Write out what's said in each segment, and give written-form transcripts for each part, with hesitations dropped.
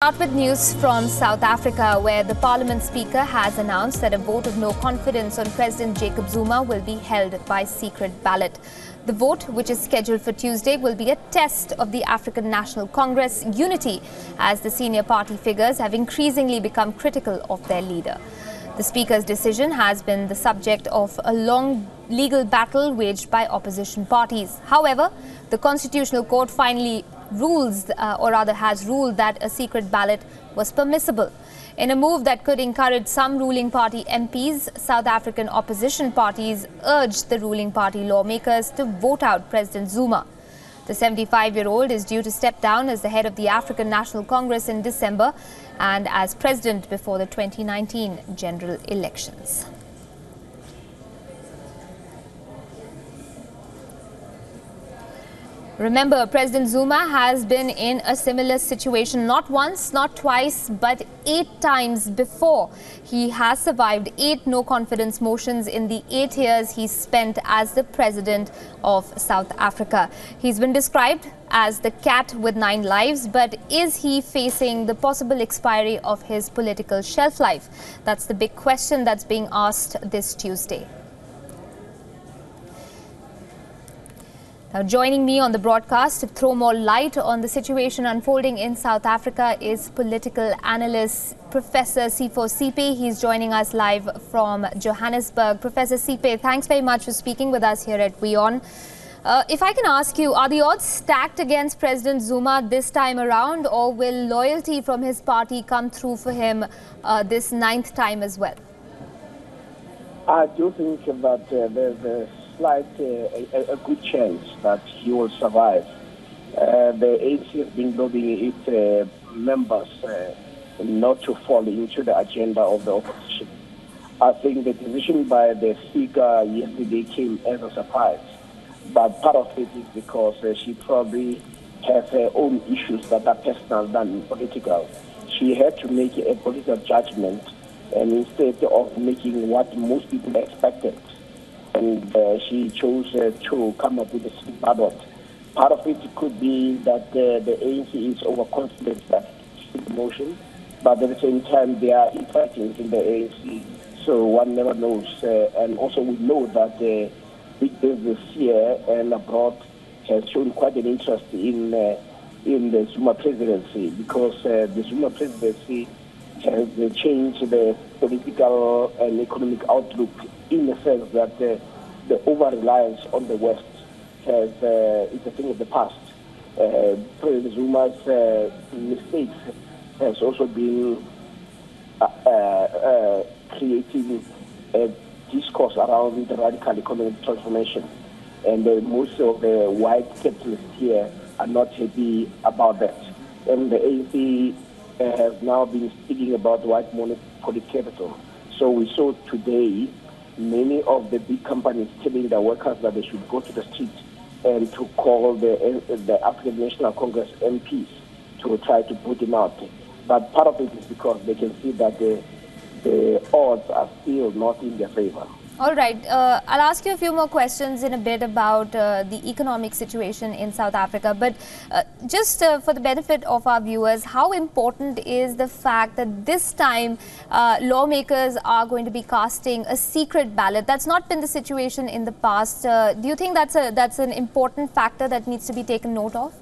Start with news from South Africa, where the Parliament Speaker has announced that a vote of no confidence on President Jacob Zuma will be held by secret ballot. The vote, which is scheduled for Tuesday, will be a test of the African National Congress unity, as the senior party figures have increasingly become critical of their leader. The Speaker's decision has been the subject of a long legal battle waged by opposition parties. However, the Constitutional Court finally has ruled that a secret ballot was permissible. In a move that could encourage some ruling party MPs, South African opposition parties urged the ruling party lawmakers to vote out President Zuma. The 75-year-old is due to step down as the head of the African National Congress in December and as president before the 2019 general elections. Remember, President Zuma has been in a similar situation not once, not twice, but 8 times before. He has survived 8 no-confidence motions in the 8 years he spent as the president of South Africa. He's been described as the cat with 9 lives, but is he facing the possible expiry of his political shelf life? That's the big question that's being asked this Tuesday. Now, joining me on the broadcast to throw more light on the situation unfolding in South Africa is political analyst Professor Sipho Sipe. He's joining us live from Johannesburg. Professor Sipe, thanks very much for speaking with us here at WION. If I can ask you, are the odds stacked against President Zuma this time around, or will loyalty from his party come through for him this 9th time as well? I do think that there's a good chance that he will survive. The ANC has been lobbying its members not to fall into the agenda of the opposition. I think the decision by the Speaker yesterday came as a surprise, but part of it is because she probably has her own issues that are personal than political. She had to make a political judgment, and instead of making what most people expected, and she chose to come up with a secret ballot. Part of it could be that the ANC is overconfident that it's motion, but at the same time they are infighting in the ANC, so one never knows. And also we know that big business here and abroad has shown quite an interest in the Zuma presidency, because the Zuma presidency has changed the political and economic outlook, in the sense that the over-reliance on the West is a thing of the past. President Zuma's mistakes has also been creating a discourse around the radical economic transformation. And most of the white capitalists here are not happy about that. And the ANC has now been speaking about white monopoly capital. So we saw today many of the big companies telling their workers that they should go to the street and to call the African National Congress MPs to try to put him out. But part of it is because they can see that the odds are still not in their favor. All right. I'll ask you a few more questions in a bit about the economic situation in South Africa. But just for the benefit of our viewers, how important is the fact that this time lawmakers are going to be casting a secret ballot? That's not been the situation in the past. Do you think that's an important factor that needs to be taken note of?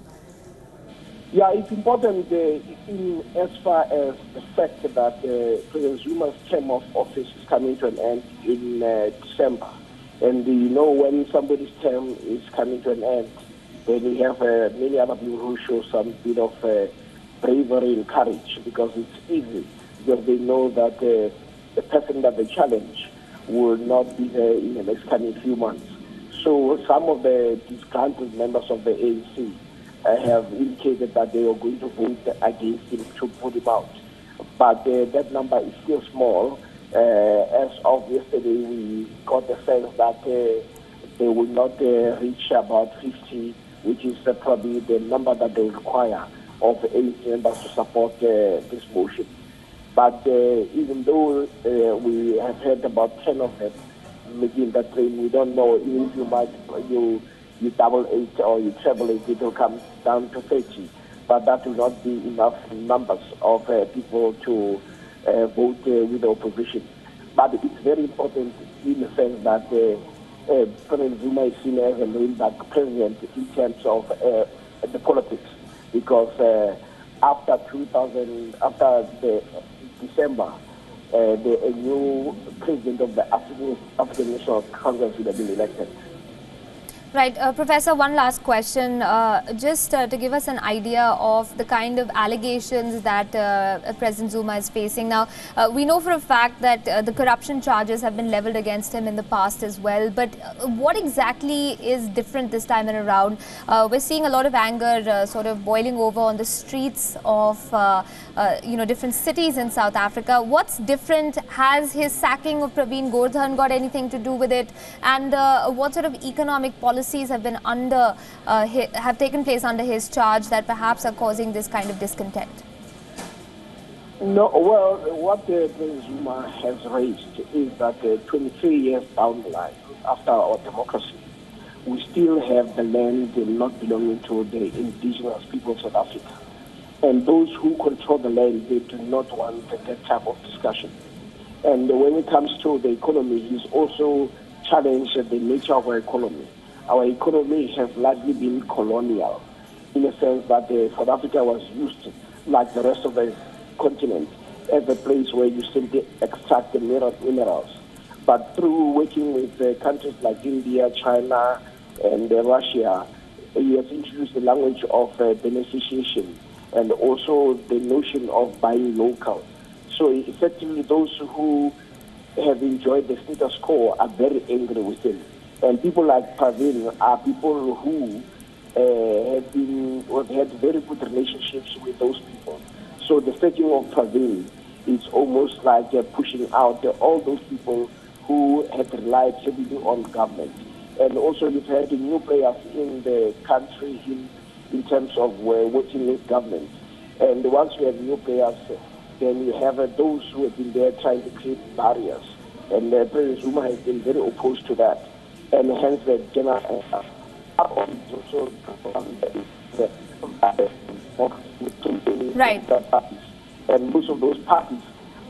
Yeah, it's important in as far as the fact that President Zuma's term of office is coming to an end in December. And you know, when somebody's term is coming to an end, then we have many other people who show some bit of bravery and courage, because it's easy, because they know that the person that they challenge will not be there in the next coming few months. So some of the disgruntled members of the ANC have indicated that they are going to vote against him to put him out. But that number is still small. As of yesterday, we got the sense that they will not reach about 50, which is probably the number that they require of 8 members to support this motion. But even though we have heard about 10 of them making that claim, we don't know if you double it or you treble it, it will come down to 30. but that will not be enough numbers of people to vote with the opposition. But it's very important in the sense that President Zuma is seen as a lean-back president in terms of the politics, because after the December, a new president of the African National Congress will have been elected. Right. Professor, one last question, just to give us an idea of the kind of allegations that President Zuma is facing now. We know for a fact that the corruption charges have been leveled against him in the past as well, but what exactly is different this time around? We're seeing a lot of anger sort of boiling over on the streets of different cities in South Africa. What's different? Has his sacking of Praveen Gordhan got anything to do with it? And what sort of economic policies have been have taken place under his charge that perhaps are causing this kind of discontent? No, well, what President Zuma has raised is that 23 years down the line, after our democracy, we still have the land not belonging to the indigenous people of South Africa. And those who control the land, they do not want that type of discussion. And when it comes to the economy, he's also challenged the nature of our economy. Our economy has largely been colonial, in the sense that South Africa was used, like the rest of the continent, as a place where you simply extract the minerals. But through working with countries like India, China, and Russia, he has introduced the language of beneficiation and also the notion of buying local. So effectively, those who have enjoyed the status quo are very angry with him. And people like Praveen are people who have had very good relationships with those people. So the sacking of Praveen is almost like pushing out all those people who had relied heavily on government. And also you've had new players in the country in terms of working with government. And once you have new players, then you have those who have been there trying to create barriers. And President Zuma has been very opposed to that. And hence the general right. And most of those parties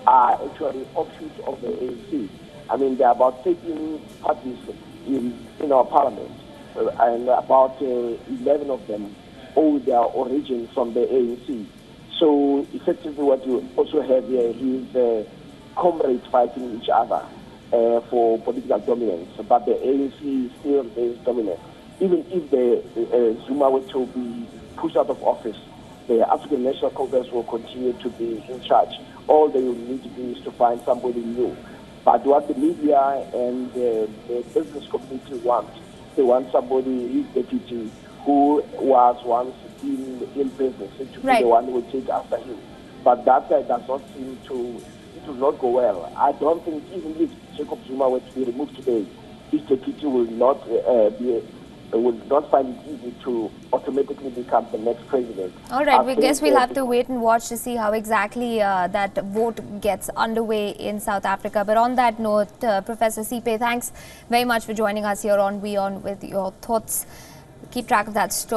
are actually offshoots of the ANC. I mean, there are about 13 parties in our parliament, and about 11 of them owe their origin from the ANC. So effectively what you also have here is comrades fighting each other for political dominance, but the ANC still is dominant. Even if the Zuma were to be pushed out of office, the African National Congress will continue to be in charge. All they will need to do is to find somebody new. But what the media and the business community want, they want somebody, his deputy, who was once in business, to be the one who will take after him. But that does not seem to, it will not go well. I don't think even if Jacob Zuma were to be removed today, his deputy will not find it easy to automatically become the next president. All right, we guess we'll have to wait and watch to see how exactly that vote gets underway in South Africa. But on that note, Professor Sipe, thanks very much for joining us here on WION with your thoughts. Keep track of that story.